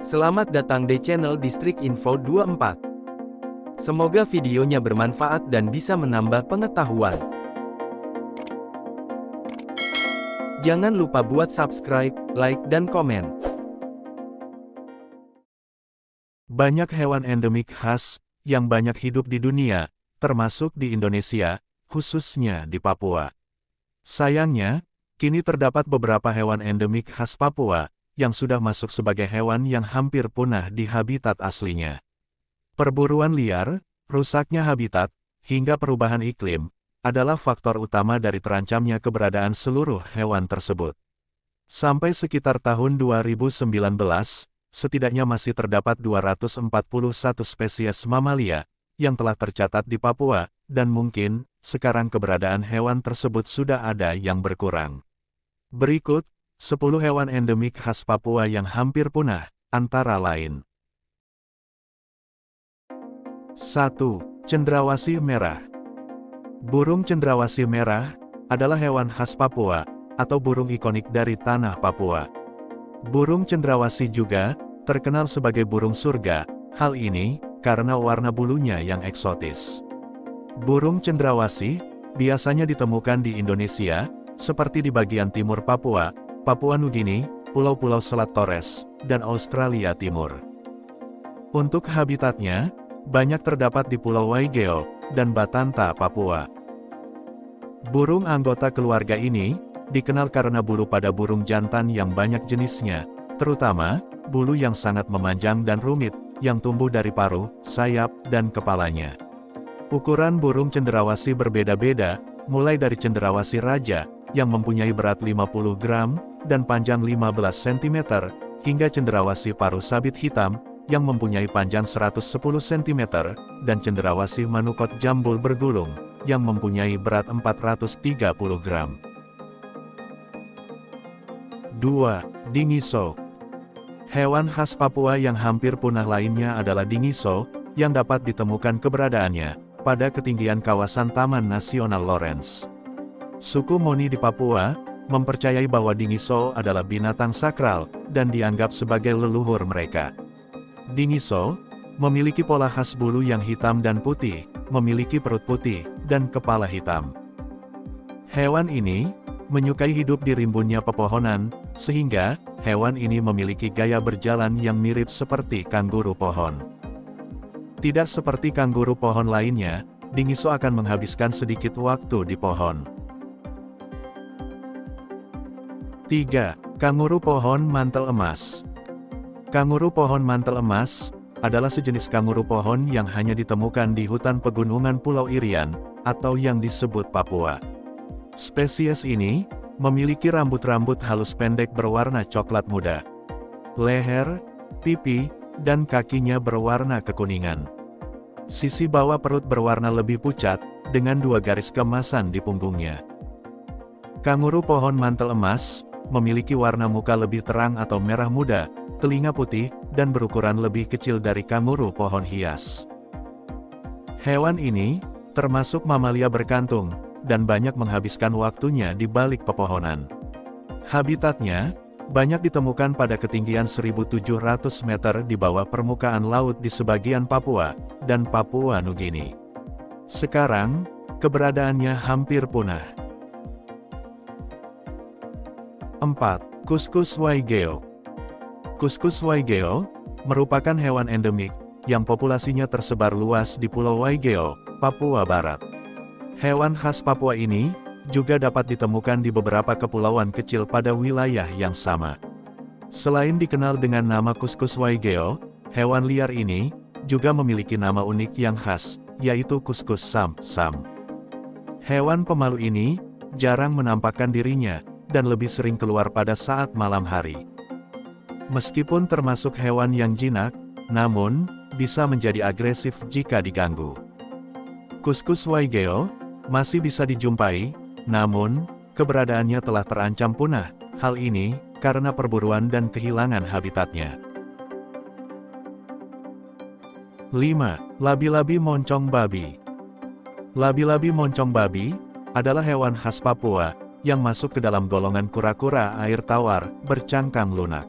Selamat datang di channel Distrik Info 24. Semoga videonya bermanfaat dan bisa menambah pengetahuan. Jangan lupa buat subscribe, like, dan komen. Banyak hewan endemik khas yang banyak hidup di dunia, termasuk di Indonesia, khususnya di Papua. Sayangnya, kini terdapat beberapa hewan endemik khas Papua yang sudah masuk sebagai hewan yang hampir punah di habitat aslinya. Perburuan liar, rusaknya habitat, hingga perubahan iklim, adalah faktor utama dari terancamnya keberadaan seluruh hewan tersebut. Sampai sekitar tahun 2019, setidaknya masih terdapat 241 spesies mamalia yang telah tercatat di Papua, dan mungkin sekarang keberadaan hewan tersebut sudah ada yang berkurang. Berikut 10 hewan endemik khas Papua yang hampir punah, antara lain. 1. Cendrawasih merah. Burung cendrawasih merah adalah hewan khas Papua, atau burung ikonik dari tanah Papua. Burung cendrawasih juga terkenal sebagai burung surga, hal ini karena warna bulunya yang eksotis. Burung cendrawasih biasanya ditemukan di Indonesia, seperti di bagian timur Papua, Papua Nugini, Pulau-Pulau Selat Torres, dan Australia Timur. Untuk habitatnya, banyak terdapat di Pulau Waigeo dan Batanta, Papua. Burung anggota keluarga ini dikenal karena bulu pada burung jantan yang banyak jenisnya, terutama bulu yang sangat memanjang dan rumit, yang tumbuh dari paruh, sayap, dan kepalanya. Ukuran burung cendrawasih berbeda-beda, mulai dari cendrawasih raja, yang mempunyai berat 50 gram, dan panjang 15 cm, hingga cendrawasih paruh sabit hitam, yang mempunyai panjang 110 cm, dan cendrawasih manukot jambul bergulung, yang mempunyai berat 430 gram. 2. Dingiso. Hewan khas Papua yang hampir punah lainnya adalah dingiso, yang dapat ditemukan keberadaannya pada ketinggian kawasan Taman Nasional Lorentz. Suku Moni di Papua mempercayai bahwa dingiso adalah binatang sakral dan dianggap sebagai leluhur mereka. Dingiso memiliki pola khas bulu yang hitam dan putih, memiliki perut putih, dan kepala hitam. Hewan ini menyukai hidup di rimbunnya pepohonan, sehingga hewan ini memiliki gaya berjalan yang mirip seperti kanguru pohon. Tidak seperti kanguru pohon lainnya, dingiso akan menghabiskan sedikit waktu di pohon. 3. Kanguru pohon mantel emas. Kanguru pohon mantel emas adalah sejenis kanguru pohon yang hanya ditemukan di hutan pegunungan Pulau Irian, atau yang disebut Papua. Spesies ini memiliki rambut-rambut halus pendek berwarna coklat muda. Leher, pipi, dan kakinya berwarna kekuningan. Sisi bawah perut berwarna lebih pucat, dengan 2 garis keemasan di punggungnya. Kanguru pohon mantel emas memiliki warna muka lebih terang atau merah muda, telinga putih, dan berukuran lebih kecil dari kanguru pohon hias. Hewan ini termasuk mamalia berkantung, dan banyak menghabiskan waktunya di balik pepohonan. Habitatnya banyak ditemukan pada ketinggian 1.700 meter di bawah permukaan laut di sebagian Papua dan Papua Nugini. Sekarang, keberadaannya hampir punah. 4. Kuskus waigeo. Kuskus waigeo merupakan hewan endemik yang populasinya tersebar luas di Pulau Waigeo, Papua Barat. Hewan khas Papua ini juga dapat ditemukan di beberapa kepulauan kecil pada wilayah yang sama. Selain dikenal dengan nama kuskus waigeo, hewan liar ini juga memiliki nama unik yang khas, yaitu kuskus sam-sam. Hewan pemalu ini jarang menampakkan dirinya, dan lebih sering keluar pada saat malam hari. Meskipun termasuk hewan yang jinak, namun bisa menjadi agresif jika diganggu. Kuskus waigeo masih bisa dijumpai, namun keberadaannya telah terancam punah, hal ini karena perburuan dan kehilangan habitatnya. 5. Labi-labi moncong babi. Labi-labi moncong babi adalah hewan khas Papua yang masuk ke dalam golongan kura-kura air tawar bercangkang lunak.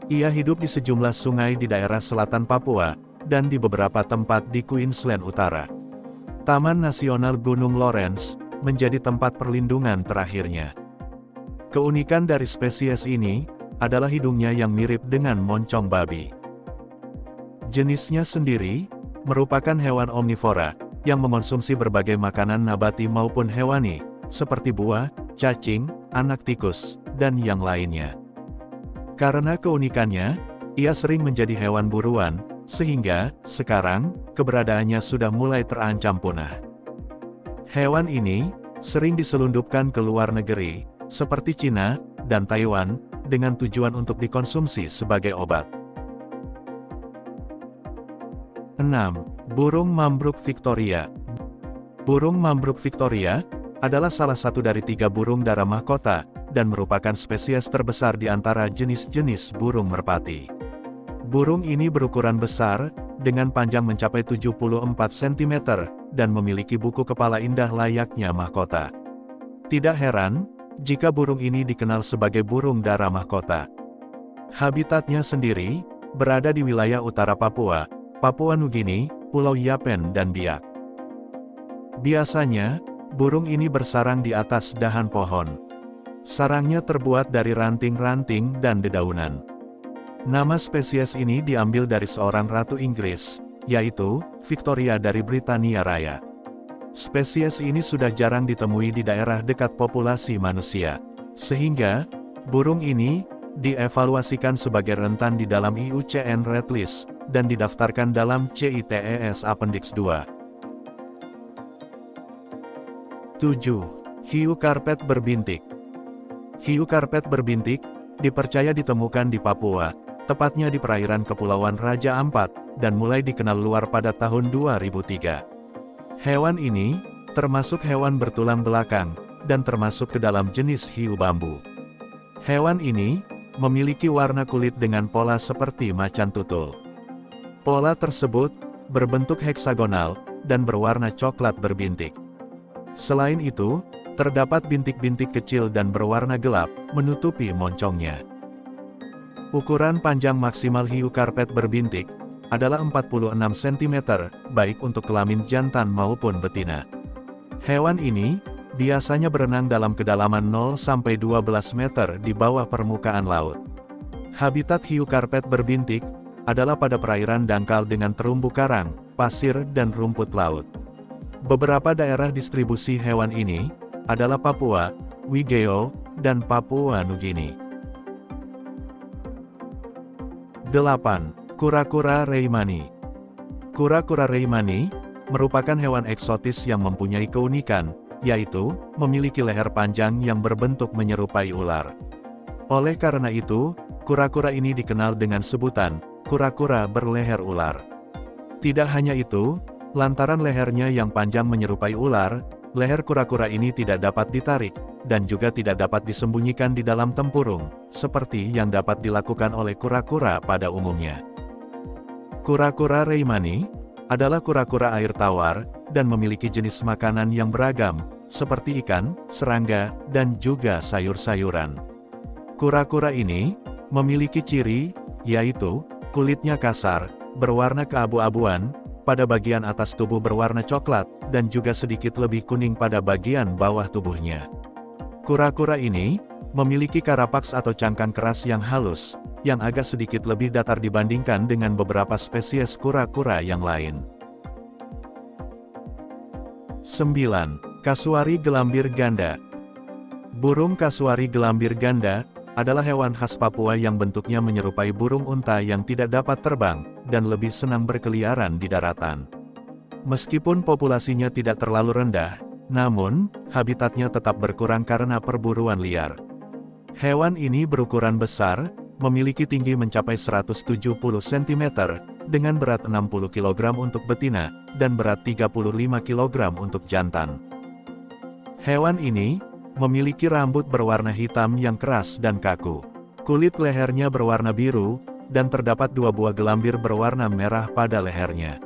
Ia hidup di sejumlah sungai di daerah selatan Papua, dan di beberapa tempat di Queensland Utara. Taman Nasional Gunung Lawrence menjadi tempat perlindungan terakhirnya. Keunikan dari spesies ini adalah hidungnya yang mirip dengan moncong babi. Jenisnya sendiri merupakan hewan omnivora yang mengonsumsi berbagai makanan nabati maupun hewani, seperti buah, cacing, anak tikus, dan yang lainnya. Karena keunikannya, ia sering menjadi hewan buruan, sehingga sekarang keberadaannya sudah mulai terancam punah. Hewan ini sering diselundupkan ke luar negeri, seperti Cina dan Taiwan, dengan tujuan untuk dikonsumsi sebagai obat. 6. Burung Mambruk Victoria. Burung Mambruk Victoria adalah salah satu dari 3 burung dara mahkota, dan merupakan spesies terbesar di antara jenis-jenis burung merpati. Burung ini berukuran besar, dengan panjang mencapai 74 cm, dan memiliki buku kepala indah layaknya mahkota. Tidak heran jika burung ini dikenal sebagai burung dara mahkota. Habitatnya sendiri berada di wilayah utara Papua, Papua Nugini, Pulau Yapen dan Biak. Biasanya, burung ini bersarang di atas dahan pohon. Sarangnya terbuat dari ranting-ranting dan dedaunan. Nama spesies ini diambil dari seorang ratu Inggris, yaitu Victoria dari Britania Raya. Spesies ini sudah jarang ditemui di daerah dekat populasi manusia, sehingga burung ini dievaluasikan sebagai rentan di dalam IUCN Red List, dan didaftarkan dalam CITES Appendix 2. 7. Hiu karpet berbintik. Hiu karpet berbintik dipercaya ditemukan di Papua, tepatnya di perairan Kepulauan Raja Ampat, dan mulai dikenal luar pada tahun 2003. Hewan ini termasuk hewan bertulang belakang, dan termasuk ke dalam jenis hiu bambu. Hewan ini memiliki warna kulit dengan pola seperti macan tutul. Pola tersebut berbentuk heksagonal, dan berwarna coklat berbintik. Selain itu, terdapat bintik-bintik kecil dan berwarna gelap, menutupi moncongnya. Ukuran panjang maksimal hiu karpet berbintik adalah 46 cm, baik untuk kelamin jantan maupun betina. Hewan ini biasanya berenang dalam kedalaman 0-12 meter di bawah permukaan laut. Habitat hiu karpet berbintik adalah pada perairan dangkal dengan terumbu karang, pasir dan rumput laut. Beberapa daerah distribusi hewan ini adalah Papua, Wigeo, dan Papua Nugini. 8. Kura-kura reimani. Kura-kura reimani merupakan hewan eksotis yang mempunyai keunikan, yaitu memiliki leher panjang yang berbentuk menyerupai ular. Oleh karena itu, kura-kura ini dikenal dengan sebutan kura-kura berleher ular. Tidak hanya itu, lantaran lehernya yang panjang menyerupai ular, leher kura-kura ini tidak dapat ditarik, dan juga tidak dapat disembunyikan di dalam tempurung, seperti yang dapat dilakukan oleh kura-kura pada umumnya. Kura-kura reimani adalah kura-kura air tawar, dan memiliki jenis makanan yang beragam, seperti ikan, serangga, dan juga sayur-sayuran. Kura-kura ini memiliki ciri, yaitu kulitnya kasar, berwarna keabu-abuan, pada bagian atas tubuh berwarna coklat, dan juga sedikit lebih kuning pada bagian bawah tubuhnya. Kura-kura ini memiliki karapaks atau cangkang keras yang halus, yang agak sedikit lebih datar dibandingkan dengan beberapa spesies kura-kura yang lain. 9. Kasuari gelambir ganda. Burung kasuari gelambir ganda adalah hewan khas Papua yang bentuknya menyerupai burung unta yang tidak dapat terbang, dan lebih senang berkeliaran di daratan. Meskipun populasinya tidak terlalu rendah, namun habitatnya tetap berkurang karena perburuan liar. Hewan ini berukuran besar, memiliki tinggi mencapai 170 cm, dengan berat 60 kg untuk betina, dan berat 35 kg untuk jantan. Hewan ini memiliki rambut berwarna hitam yang keras dan kaku. Kulit lehernya berwarna biru, dan terdapat 2 buah gelambir berwarna merah pada lehernya.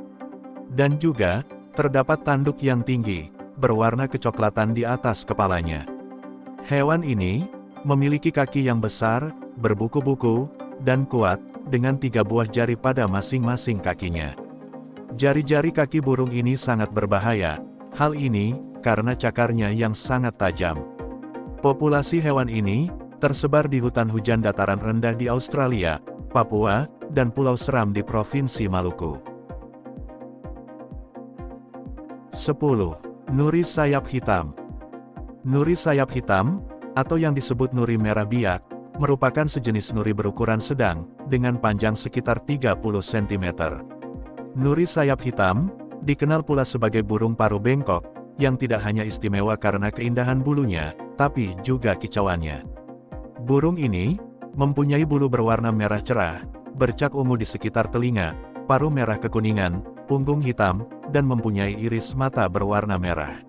Dan juga, terdapat tanduk yang tinggi, berwarna kecoklatan di atas kepalanya. Hewan ini memiliki kaki yang besar, berbuku-buku, dan kuat, dengan 3 buah jari pada masing-masing kakinya. Jari-jari kaki burung ini sangat berbahaya, hal ini, karena cakarnya yang sangat tajam. Populasi hewan ini, tersebar di hutan hujan dataran rendah di Australia, Papua, dan Pulau Seram di Provinsi Maluku. 10. Nuri sayap hitam. Nuri sayap hitam, atau yang disebut nuri merah biak, merupakan sejenis nuri berukuran sedang, dengan panjang sekitar 30 cm. Nuri sayap hitam, dikenal pula sebagai burung paruh bengkok, yang tidak hanya istimewa karena keindahan bulunya, tapi juga kicauannya. Burung ini, mempunyai bulu berwarna merah cerah, bercak ungu di sekitar telinga, paruh merah kekuningan, punggung hitam, dan mempunyai iris mata berwarna merah.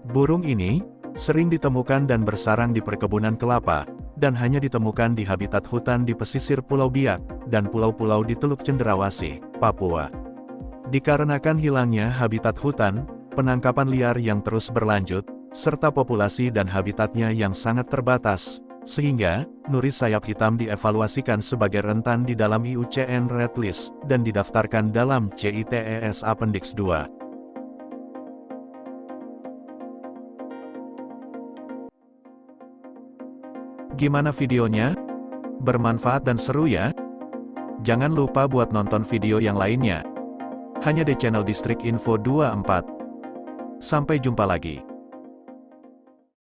Burung ini, sering ditemukan dan bersarang di perkebunan kelapa, dan hanya ditemukan di habitat hutan di pesisir Pulau Biak, dan pulau-pulau di Teluk Cendrawasih, Papua. Dikarenakan hilangnya habitat hutan, penangkapan liar yang terus berlanjut, serta populasi dan habitatnya yang sangat terbatas, sehingga, nuri sayap hitam dievaluasikan sebagai rentan di dalam IUCN Red List, dan didaftarkan dalam CITES Appendix 2. Gimana videonya? Bermanfaat dan seru ya? Jangan lupa buat nonton video yang lainnya. Hanya di channel Distrik Info 24. Sampai jumpa lagi.